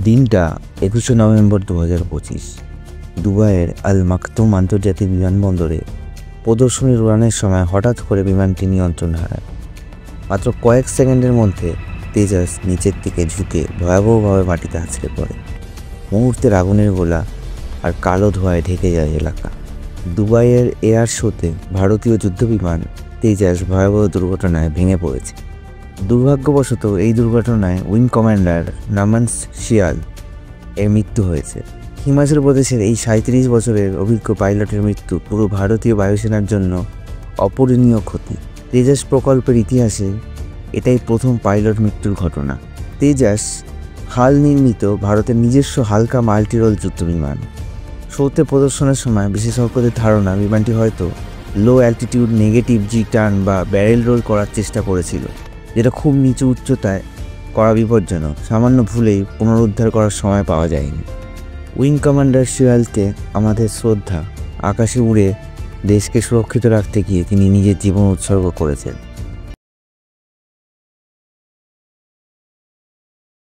দিনটা ২১শে নভেম্বর ২০২৫। দুবাইয়ের আল মাকতুম আন্তর্জাতিক বিমানবন্দরে প্রদর্শনীর উড়ানের সময় হঠাৎ করে বিমানটি নিয়ন্ত্রণ হারায়। মাত্র কয়েক সেকেন্ডের মধ্যে তেজাস নিচের দিকে ঝুঁকে ভয়াবহভাবে মাটিতে আছড়ে পড়ে। মুহূর্তের আগুনের গোলা আর কালো ধোঁয়ায় ঢেকে যায় এলাকা। দুবাইয়ের এয়ার শোতে ভারতীয় যুদ্ধবিমান তেজাস ভয়াবহ দুর্ঘটনায় ভেঙে পড়েছে। দুর্ভাগ্যবশত এই দুর্ঘটনায় উইং কমান্ডার নামান শিয়াল এর মৃত্যু হয়েছে। হিমাচল প্রদেশের এই ৩৭ বছরের অভিজ্ঞ পাইলটের মৃত্যু পুরো ভারতীয় বায়ুসেনার জন্য অপূরণীয় ক্ষতি। তেজাস প্রকল্পের ইতিহাসে এটাই প্রথম পাইলট মৃত্যুর ঘটনা। তেজাস হাল নির্মিত ভারতের নিজস্ব হালকা মাল্টিরোল যুদ্ধবিমান। শোতে প্রদর্শনের সময় বিশেষজ্ঞদের ধারণা বিমানটি হয়তো লো অ্যালটিটিউড নেগেটিভ জি টার্ন বা ব্যারেল রোল করার চেষ্টা করেছিল, যেটা খুব নিচু উচ্চতায় করা বিপজ্জনক। সামান্য ভুলেই পুনরুদ্ধার করার সময় পাওয়া যায়নি। উইং কমান্ডার শিয়ালকে আমাদের শ্রদ্ধা। আকাশে উড়ে দেশকে সুরক্ষিত রাখতে গিয়ে তিনি নিজের জীবন উৎসর্গ করেছেন।